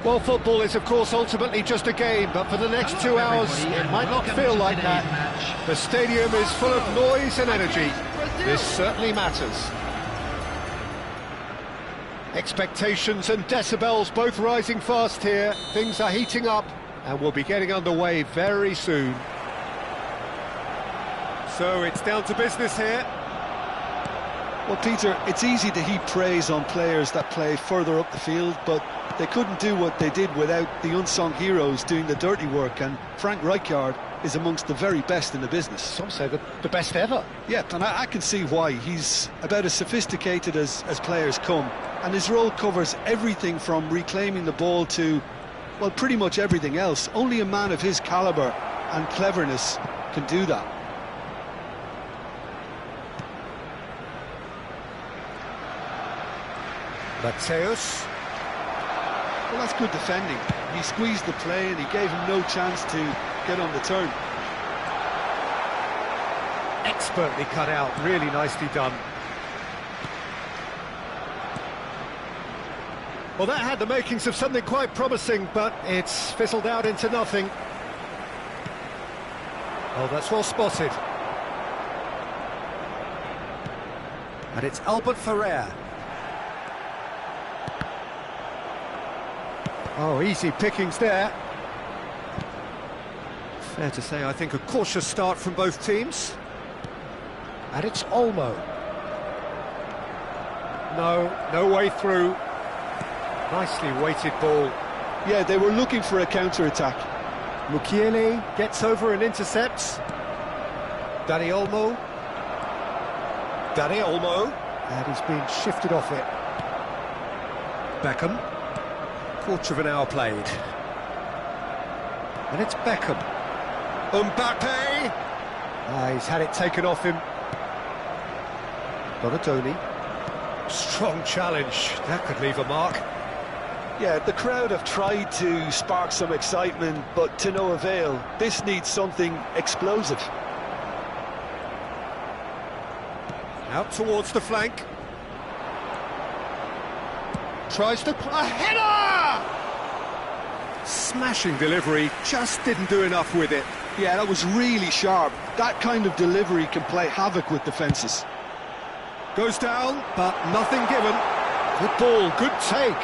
Well, football is, of course, ultimately just a game, but for the next 2 hours, it might not feel like that. The stadium is full of noise and energy. This certainly matters. Expectations and decibels both rising fast here. Things are heating up, and we'll be getting underway very soon. So it's down to business here. Well, Peter, it's easy to heap praise on players that play further up the field, but they couldn't do what they did without the unsung heroes doing the dirty work, and Frank Rijkaard is amongst the very best in the business. Some say the best ever. Yeah, and I can see why. He's about as sophisticated as players come, and his role covers everything from reclaiming the ball to, well, pretty much everything else. Only a man of his calibre and cleverness can do that. Mateus. Well, that's good defending. He squeezed the play and he gave him no chance to get on the turn. Expertly cut out, really nicely done. Well, that had the makings of something quite promising, but it's fizzled out into nothing. Oh, that's well spotted. And it's Albert Ferrer. Oh, easy pickings there. Fair to say, I think, a cautious start from both teams. And it's Olmo. No way through. Nicely weighted ball. Yeah, they were looking for a counter-attack. Mukiele gets over and intercepts. Dani Olmo. And he's been shifted off it. Beckham. Quarter of an hour played. And it's Beckham. Mbappe! He's had it taken off him. Donatoni. Strong challenge. That could leave a mark. Yeah, the crowd have tried to spark some excitement, but to no avail. This needs something explosive. Out towards the flank. Tries to... a header! Smashing delivery, just didn't do enough with it. Yeah, that was really sharp. That kind of delivery can play havoc with defences. Goes down, but nothing given. Good ball, good take.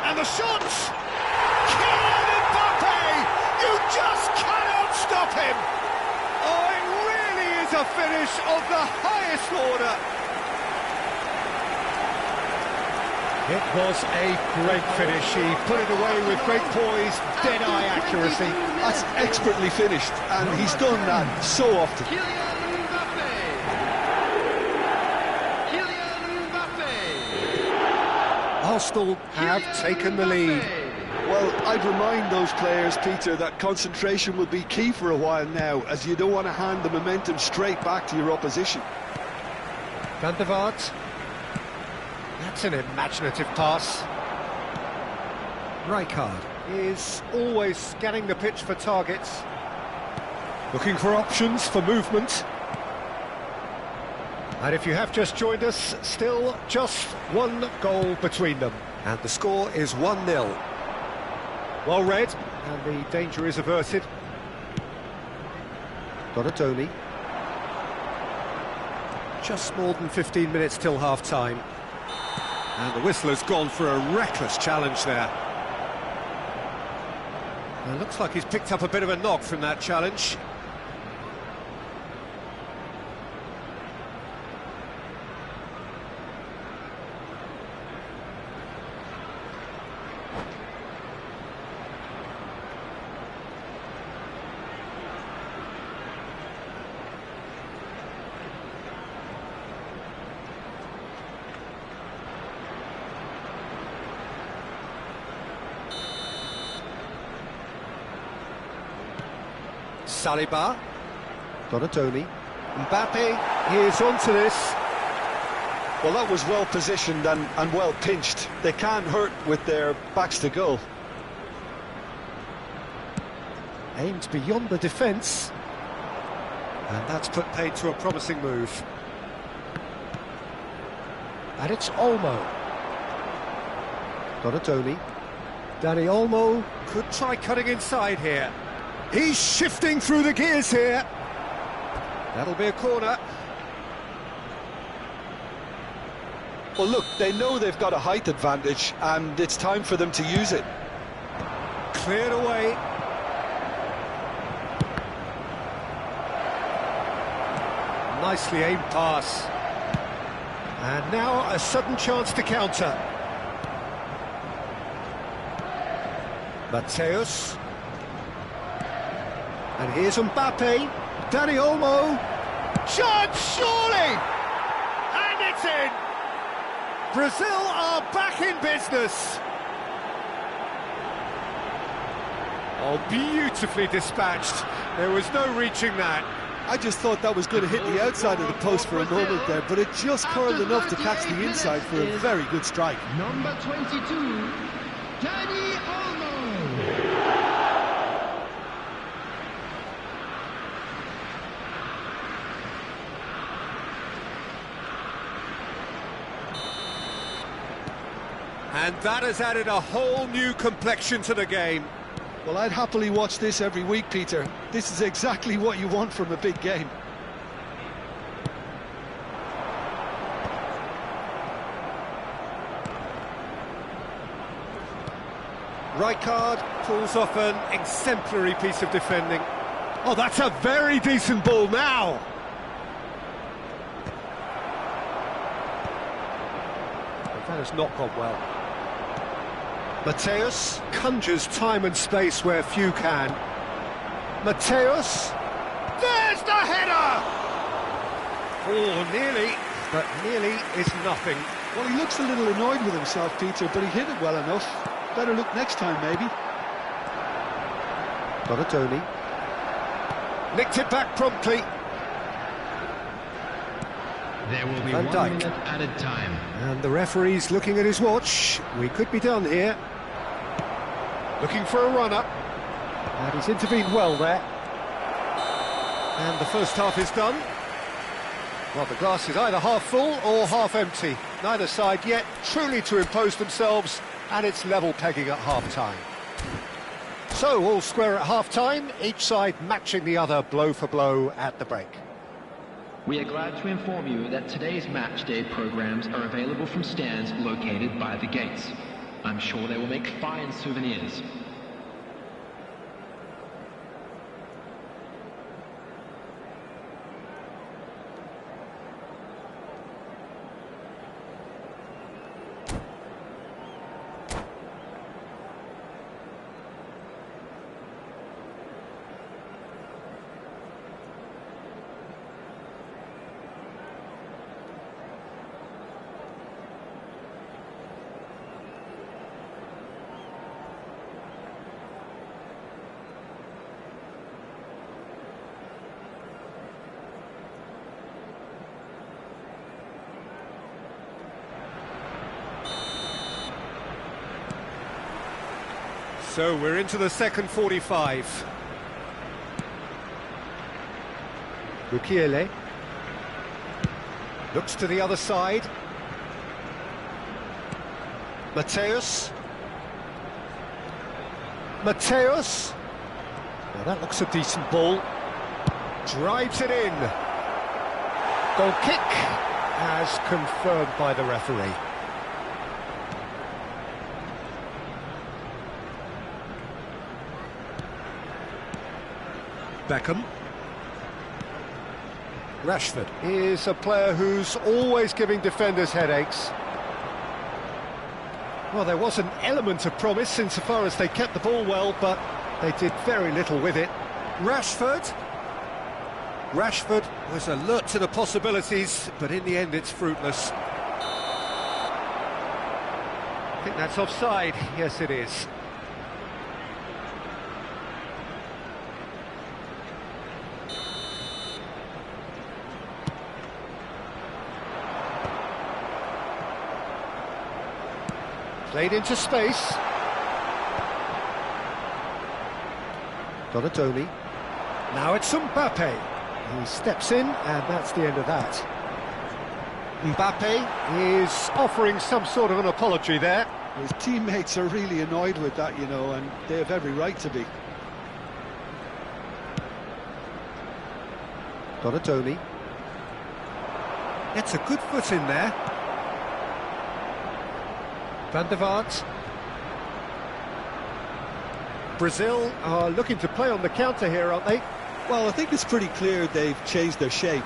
And the shots! Kylian Mbappe! You just cannot stop him! Oh, it really is a finish of the highest order. It was a great finish. He put it away with great poise, dead-eye accuracy. That's expertly finished, and he's done that so often. Kylian Mbappe! Arsenal have taken the lead. Well, I'd remind those players, Peter, that concentration will be key for a while now, as you don't want to hand the momentum straight back to your opposition. Van der Vaart. That's an imaginative pass. Rijkaard is always scanning the pitch for targets. Looking for options for movement. And if you have just joined us, still just one goal between them. And the score is 1-0. Well read, and the danger is averted. Donatoni. Just more than 15 minutes till half-time. And the whistle has gone for a reckless challenge there. It looks like he's picked up a bit of a knock from that challenge. Saliba. Donatoni. Mbappe is onto this. Well, that was well positioned and well pinched. They can't hurt with their backs to goal. Aimed beyond the defence. And that's put paid to a promising move. And it's Olmo. Donatoni. Dani Olmo could try cutting inside here. He's shifting through the gears here. That'll be a corner. Well, look, they know they've got a height advantage, and it's time for them to use it. Cleared away. Nicely aimed pass. And now a sudden chance to counter. Mateus. And here's Mbappe. Dani Olmo. Chance, surely! And it's in! Brazil are back in business. Oh, beautifully dispatched. There was no reaching that. I just thought that was going to hit the outside of the post for a moment there, but it just curled enough to catch the inside for a very good strike. Number 22, Dani Olmo. And that has added a whole new complexion to the game. Well, I'd happily watch this every week, Peter. This is exactly what you want from a big game. Rijkaard pulls off an exemplary piece of defending. Oh, that's a very decent ball now. That has not gone well. Mateus conjures time and space where few can. Mateus, there's the header! Oh, nearly, but nearly is nothing. Well, he looks a little annoyed with himself, Peter, but he hit it well enough. Better look next time, maybe. Donatoni. Nicked it back promptly. There will be Van 1 Dijk. minute added time. And the referee's looking at his watch. We could be done here. Looking for a runner. And he's intervened well there. And the first half is done. Well, the glass is either half full or half empty. Neither side yet truly to impose themselves, and it's level pegging at half-time. So, all square at half-time, each side matching the other blow for blow at the break. We are glad to inform you that today's match day programs are available from stands located by the gates. I'm sure they will make fine souvenirs. So we're into the second 45. Mukiele looks to the other side. Mateus. Mateus. Well, that looks a decent ball. Drives it in. Goal kick as confirmed by the referee. Beckham. Rashford is a player who's always giving defenders headaches. Well, there was an element of promise insofar as they kept the ball well, but they did very little with it. Rashford. Rashford was alert to the possibilities, but in the end it's fruitless. I think that's offside. Yes, it is. Played into space. Donatoni. Now it's Mbappe. He steps in, and that's the end of that. Mbappe is offering some sort of an apology there. His teammates are really annoyed with that, you know, and they have every right to be. Donatoni. Gets a good foot in there. Van der Vaart. Brazil are looking to play on the counter here, aren't they? Well, I think it's pretty clear they've changed their shape,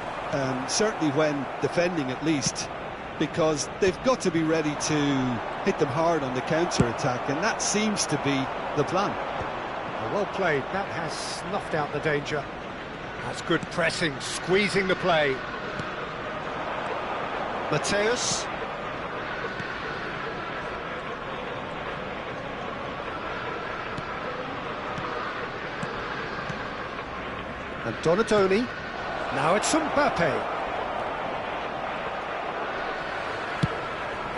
certainly when defending at least, because they've got to be ready to hit them hard on the counter-attack, and that seems to be the plan. Well played, that has snuffed out the danger. That's good pressing, squeezing the play. Mateus. And Donatoni. Now it's Mbappe.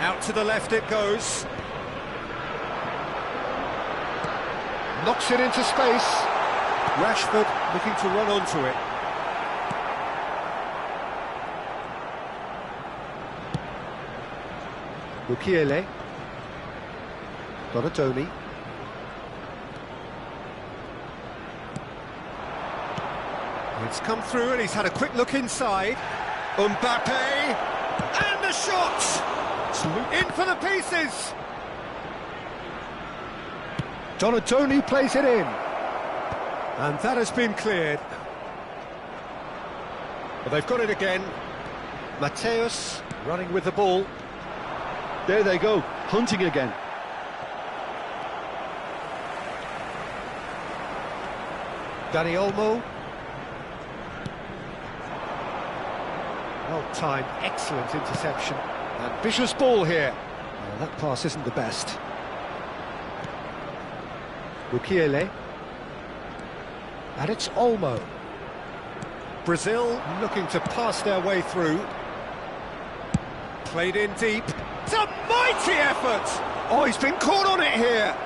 Out to the left it goes. Knocks it into space. Rashford looking to run onto it. Mukiele. Donatoni. It's come through and he's had a quick look inside. Mbappe! And the shot! In for the pieces! Donatoni plays it in. And that has been cleared. But they've got it again. Mateus running with the ball. There they go, hunting again. Dani Olmo. Well-timed, excellent interception. Ambitious ball here. Well, that pass isn't the best. Mukiele. And it's Olmo. Brazil looking to pass their way through. Played in deep. It's a mighty effort! Oh, he's been caught on it here.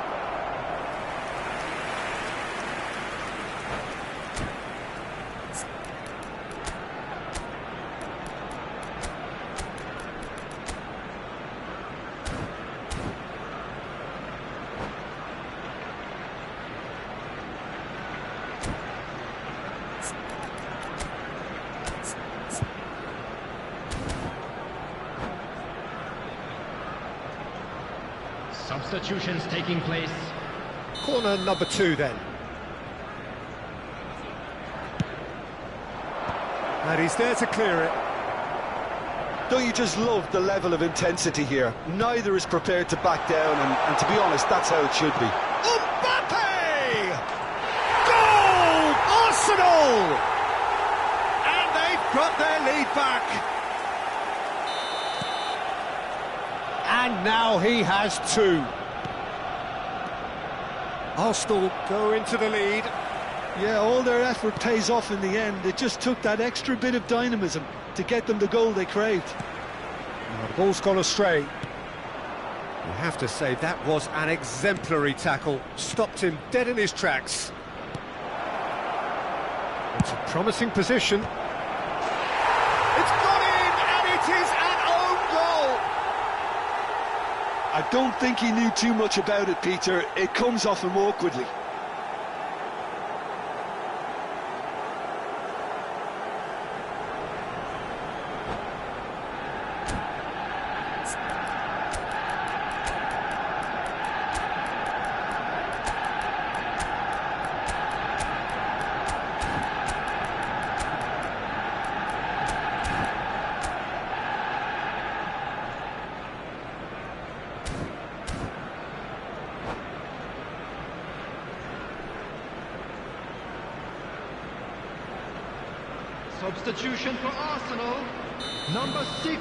Substitutions taking place. Corner number 2 then. And he's there to clear it. Don't you just love the level of intensity here? Neither is prepared to back down, and to be honest, that's how it should be. Mbappe! Goal! Arsenal! And they've got their lead back. And now he has 2. Arsenal go into the lead. Yeah, all their effort pays off in the end. It just took that extra bit of dynamism to get them the goal they craved. Now, the ball's gone astray. You have to say that was an exemplary tackle. Stopped him dead in his tracks. It's a promising position. It's gone in, and it is an own goal. I don't think he knew too much about it, Peter. It comes off him awkwardly. Substitution for Arsenal, number 6.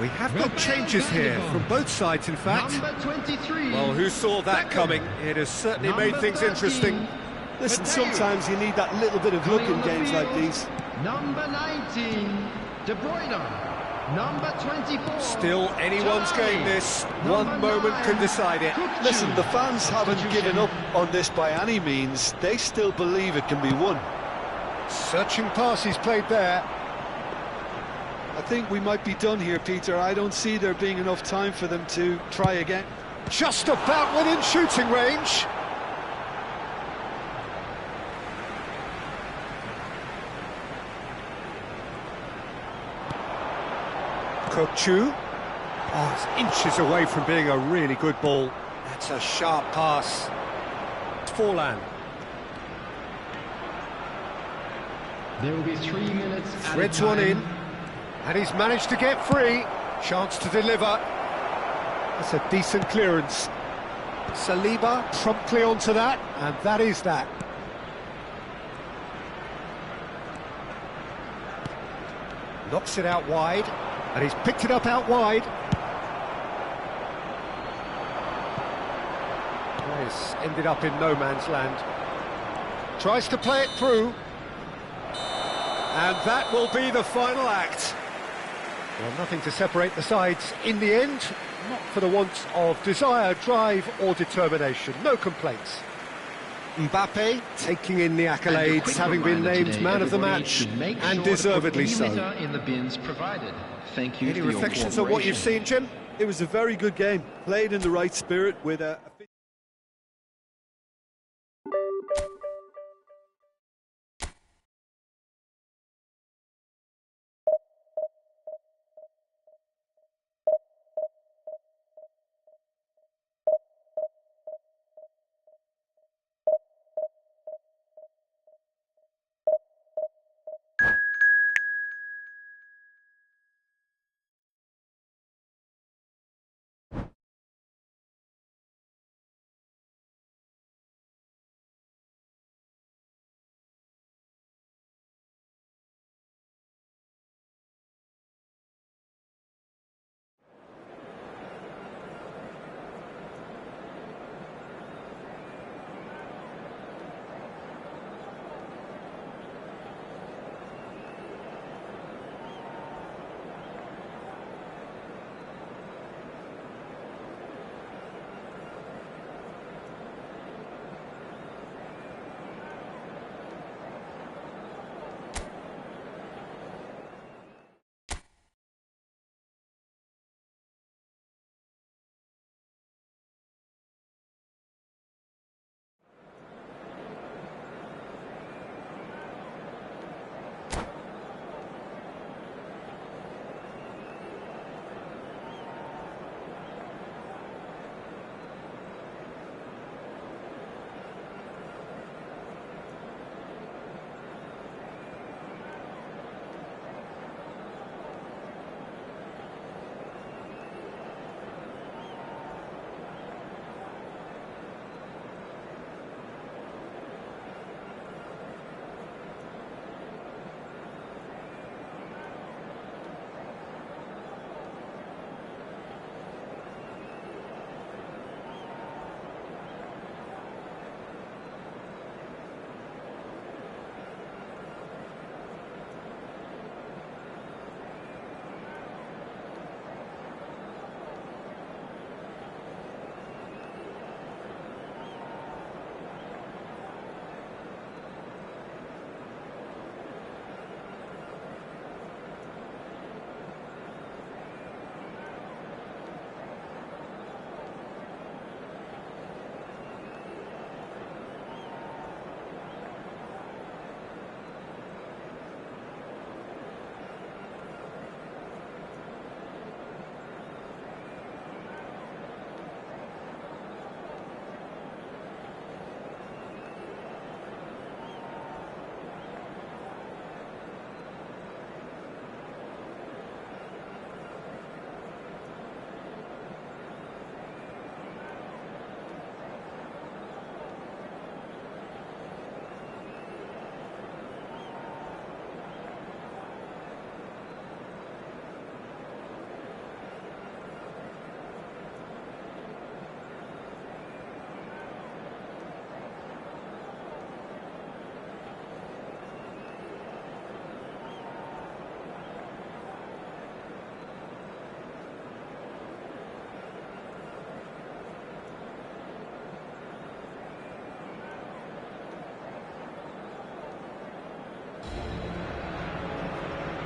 We have got changes here from both sides, in fact. Number 23. Well, who saw that coming? It has certainly made things 13, interesting. Listen, sometimes you need that little bit of luck in games like these. Number 19, De Bruyne. Number 24. Still anyone's game, this. One moment can decide it. Listen, the fans haven't given up on this by any means. They still believe it can be won. Searching pass he's played there. I think we might be done here, Peter. I don't see there being enough time for them to try again. Just about within shooting range. Kokchu. Oh, it's inches away from being a really good ball. That's a sharp pass. Forlan. There will be 3 minutes at Threads a one time. in. And he's managed to get free. Chance to deliver. That's a decent clearance. Saliba promptly onto that, and that is that. Knocks it out wide, and he's picked it up out wide. Yes, ended up in no man's land. Tries to play it through. And that will be the final act. Well, nothing to separate the sides in the end, not for the want of desire, drive or determination. No complaints. Mbappe taking in the accolades, having been named man of the match, and deservedly so. In the bins provided. Thank you. Any for your reflections on what you've cooperation. seen, Jim? It was a very good game, played in the right spirit with a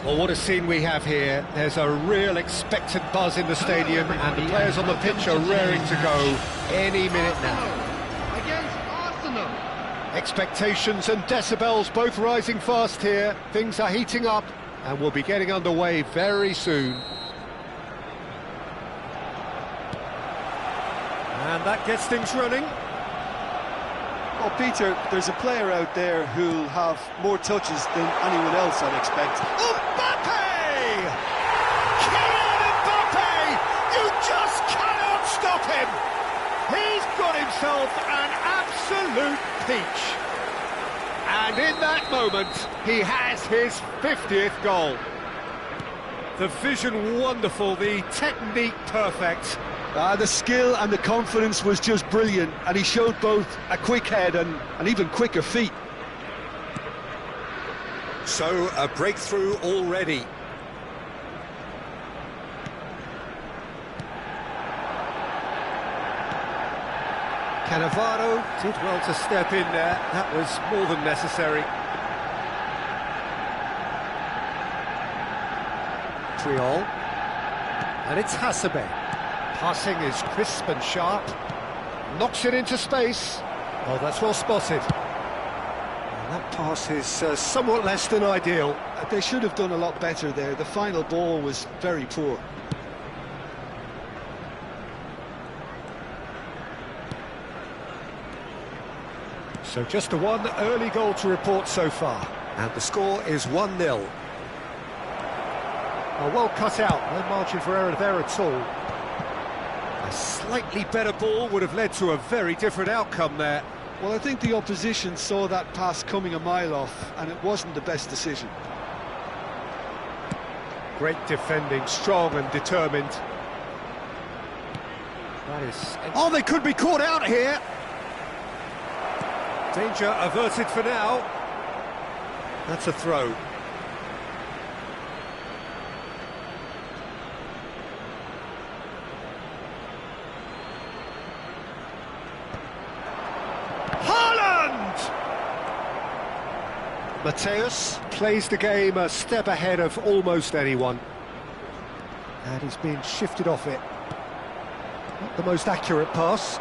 Well, what a scene we have here. There's a real expectant buzz in the stadium, and the players on the pitch are raring to go any minute now. Against Arsenal. Expectations and decibels both rising fast here. Things are heating up, and we'll be getting underway very soon. And that gets things running. Oh, Peter, there's a player out there who'll have more touches than anyone else, I'd expect. Mbappe! Kylian Mbappe! You just cannot stop him! He's got himself an absolute peach. And in that moment, he has his 50th goal. The vision wonderful, the technique perfect. The skill and the confidence was just brilliant, and he showed both a quick head and even quicker feet. So, a breakthrough already. Cannavaro did well to step in there. That was more than necessary. Triol. And it's Hasebe. Passing is crisp and sharp. Knocks it into space. Oh, that's well spotted. And that pass is somewhat less than ideal. They should have done a lot better there. The final ball was very poor. So just the one early goal to report so far. And the score is 1-0. Oh, well cut out. No margin for error there at all. A slightly better ball would have led to a very different outcome there. Well, I think the opposition saw that pass coming a mile off, and it wasn't the best decision. Great defending, strong and determined. That is... Oh, they could be caught out here! Danger averted for now. That's a throw. Mateus plays the game a step ahead of almost anyone. And he's been shifted off it. Not the most accurate pass.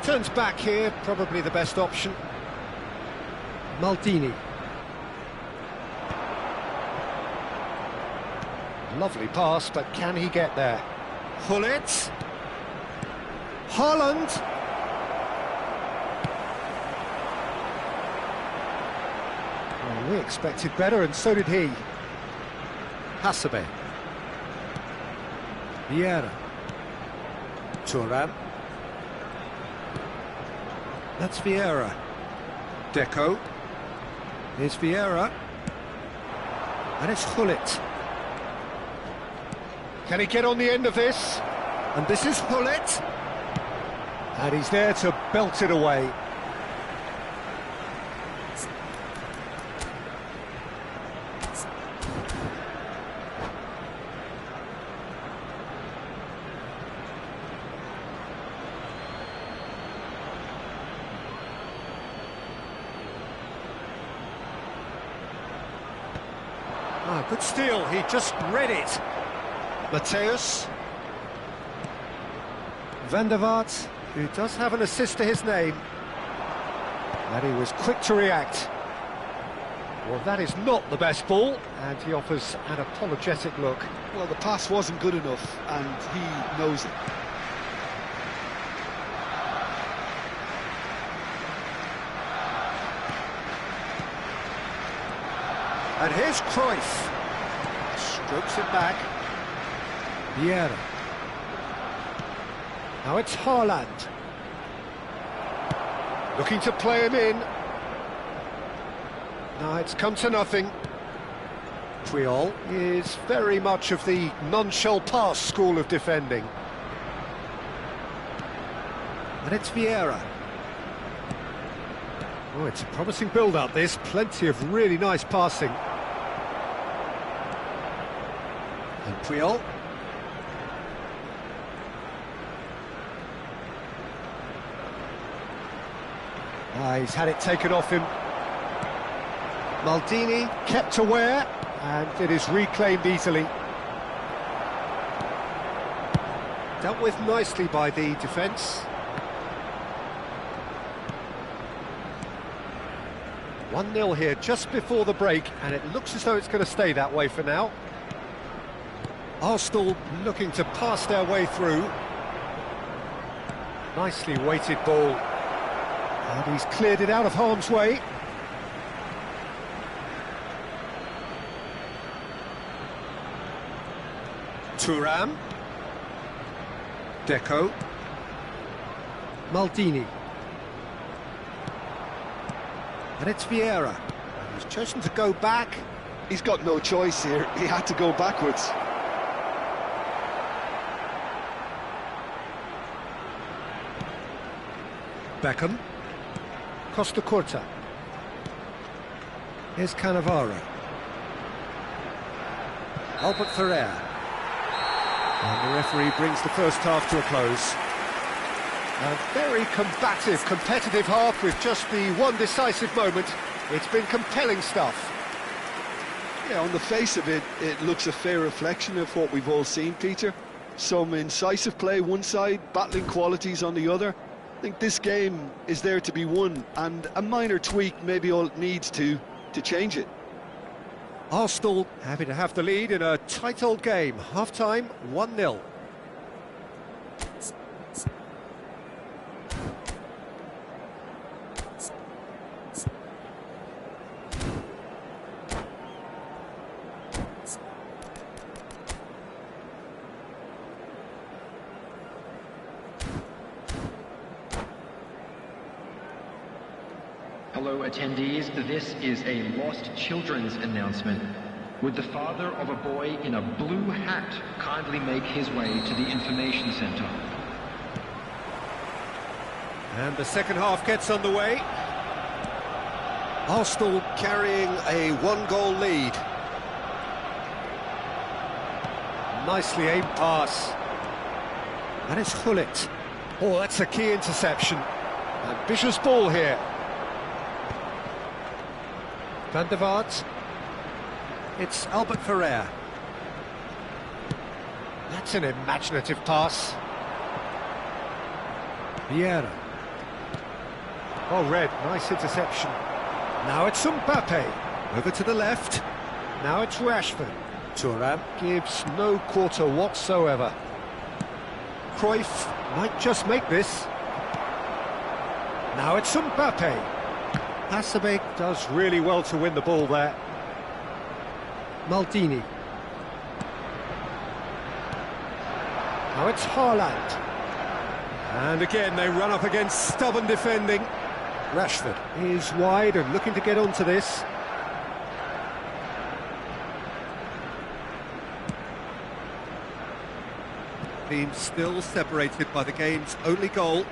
Turns back here, probably the best option. Maldini. Lovely pass, but can he get there? Gullit. Haaland. Well, we expected better, and so did he. Hasebe. Vieira. Thuram. That's Vieira. Deco. Here's Vieira. And it's Gullit. Can he get on the end of this? And this is Gullit. And he's there to belt it away. Ah, good steal. He just read it. Mateus. Van der Vaart, who does have an assist to his name. And he was quick to react. Well, that is not the best ball, and he offers an apologetic look. Well, the pass wasn't good enough, and he knows it. And here's Cruyff. Strokes it back. Vieira. Now it's Haaland. Looking to play him in. No, it's come to nothing. Triol is very much of the non-shall-pass school of defending. And it's Vieira. Oh, it's a promising build-up, this. Plenty of really nice passing. And Triol. He's had it taken off him. Maldini kept aware, and it is reclaimed easily. Dealt with nicely by the defence. 1-0 here just before the break, and it looks as though it's going to stay that way for now. Arsenal looking to pass their way through. Nicely weighted ball. And he's cleared it out of harm's way. Thuram. Deco. Maldini. And it's Vieira. He's chosen to go back. He's got no choice here. He had to go backwards. Beckham. Costa Curta. Here's Cannavaro. Albert Ferrer. And the referee brings the first half to a close. A very combative, competitive half with just the one decisive moment. It's been compelling stuff. Yeah, on the face of it, it looks a fair reflection of what we've all seen, Peter. Some incisive play one side, battling qualities on the other. I think this game is there to be won, and a minor tweak maybe all it needs to change it. Arsenal happy to have the lead in a tight old game. Half-time, 1-0. Hello attendees, this is a lost children's announcement. Would the father of a boy in a blue hat kindly make his way to the information centre? And the second half gets underway. Arsenal carrying a one-goal lead. Nicely aimed pass. And it's Gullit. Oh, that's a key interception. Ambitious ball here. Van der Vaart. It's Albert Ferrer. That's an imaginative pass. Vieira. Oh, Red, nice interception. Now it's Mbappe. Over to the left. Now it's Rashford. Thuram gives no quarter whatsoever. Cruyff might just make this. Now it's Mbappe. Hasebe does really well to win the ball there. Maldini. Now it's Haaland. And again they run up against stubborn defending. Rashford is wide and looking to get onto this. Team still separated by the game's only goal.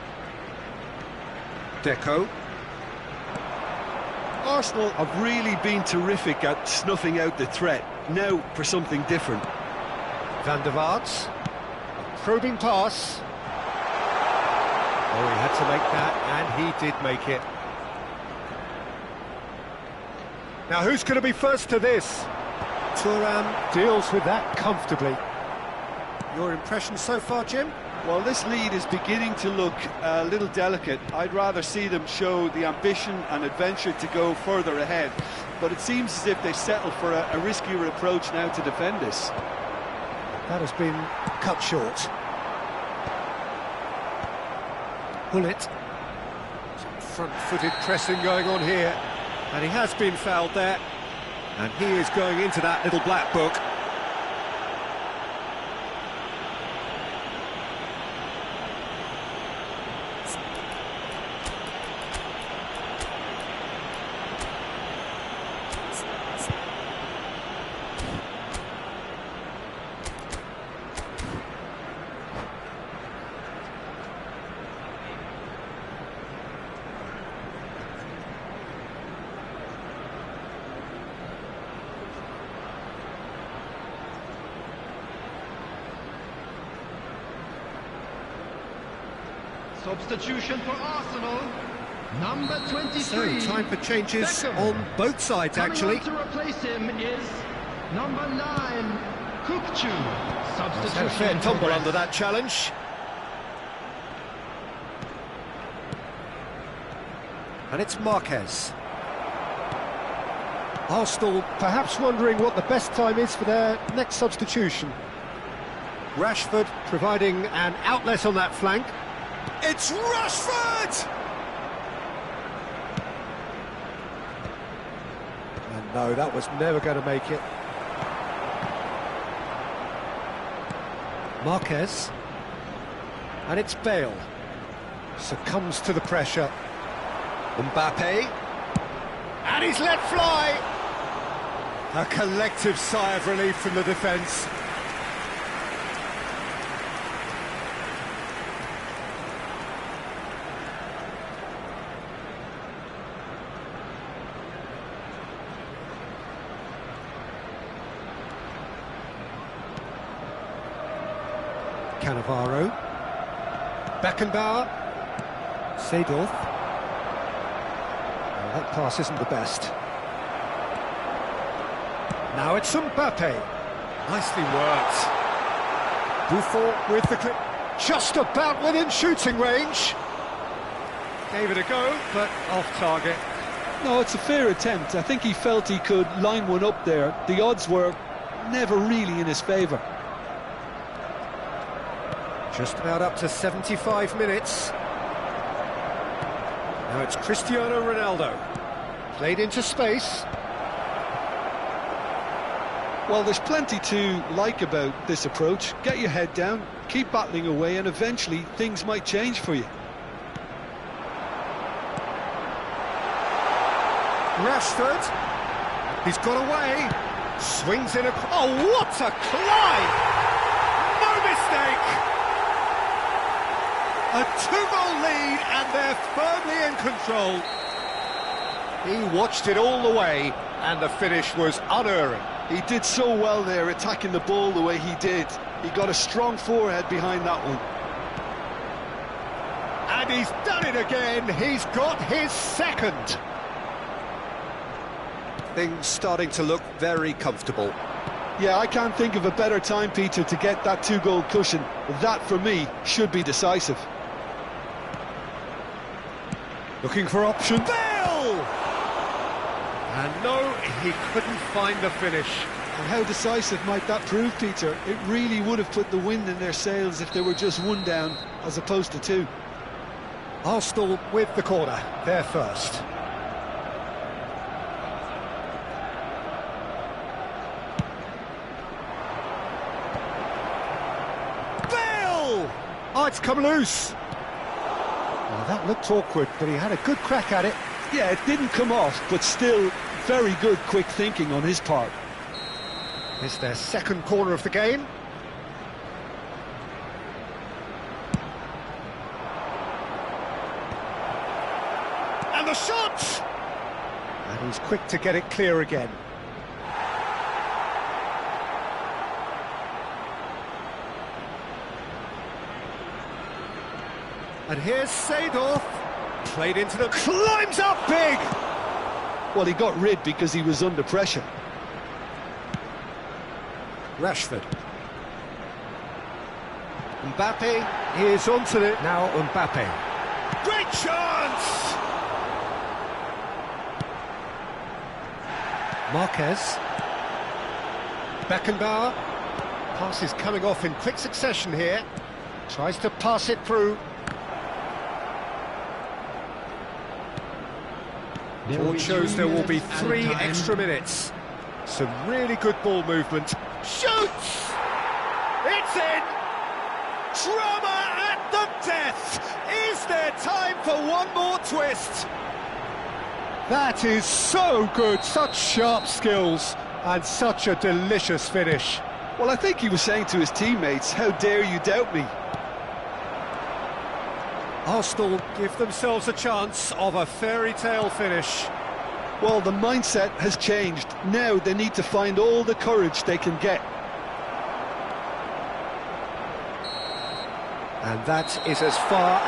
Deco. Arsenal have really been terrific at snuffing out the threat. Now for something different. Van der Vaart. Probing pass. Oh, he had to make that, and he did make it. Now who's going to be first to this? Thuram deals with that comfortably. Your impression so far, Jim? Well, this lead is beginning to look a little delicate. I'd rather see them show the ambition and adventure to go further ahead. But it seems as if they settle for a riskier approach now to defend this. That has been cut short. Gullit. Some front-footed pressing going on here. And he has been fouled there. And he is going into that little black book. Substitution for Arsenal. Number 23. So, time for changes Beckham. on both sides, Coming actually. on to replace him is number 9, Kukcu. Substitution. Had a fair in tumble progress. under that challenge. And it's Marquez. Arsenal perhaps wondering what the best time is for their next substitution. Rashford providing an outlet on that flank. It's Rashford! And no, that was never going to make it. Marquez. And it's Bale. Succumbs to the pressure. Mbappe. And he's let fly! A collective sigh of relief from the defence. Cannavaro. Beckenbauer. Seedorf. Oh, that pass isn't the best. Now it's Mbappe. Nicely worked. Buffon with the clip. Just about within shooting range. Gave it a go, but off target. No, it's a fair attempt. I think he felt he could line one up there. The odds were never really in his favour. Just about up to 75 minutes. Now it's Cristiano Ronaldo. Played into space. Well, there's plenty to like about this approach. Get your head down, keep battling away, and eventually things might change for you. Rashford. He's got away. Swings in a... Oh, what a climb! No mistake! A 2-goal lead, and they're firmly in control. He watched it all the way, and the finish was unerring. He did so well there, attacking the ball the way he did. He got a strong forehead behind that one. And he's done it again. He's got his second. Things starting to look very comfortable. Yeah, I can't think of a better time, Peter, to get that 2-goal cushion. That, for me, should be decisive. Looking for option. Bale! And no, he couldn't find the finish. And how decisive might that prove, Peter? It really would have put the wind in their sails if they were just one down, as opposed to two. Arsenal with the corner, they're first. Bale! Oh, it's come loose. Well, that looked awkward, but he had a good crack at it. Yeah, it didn't come off, but still very good quick thinking on his part. It's their second corner of the game. And the shot! And he's quick to get it clear again. And here's Seedorf. Played into the... Climbs up big! Well, he got rid because he was under pressure. Rashford. Mbappe is onto it. Now Mbappe. Great chance! Marquez. Beckenbauer. Pass is coming off in quick succession here. Tries to pass it through. Board shows there will be 3 extra minutes. Some really good ball movement. Shoots! It's in! Drama at the death! Is there time for one more twist? That is so good, such sharp skills, and such a delicious finish. Well, I think he was saying to his teammates, how dare you doubt me? Arsenal give themselves a chance of a fairy tale finish. Well, the mindset has changed. Now they need to find all the courage they can get. And that is as far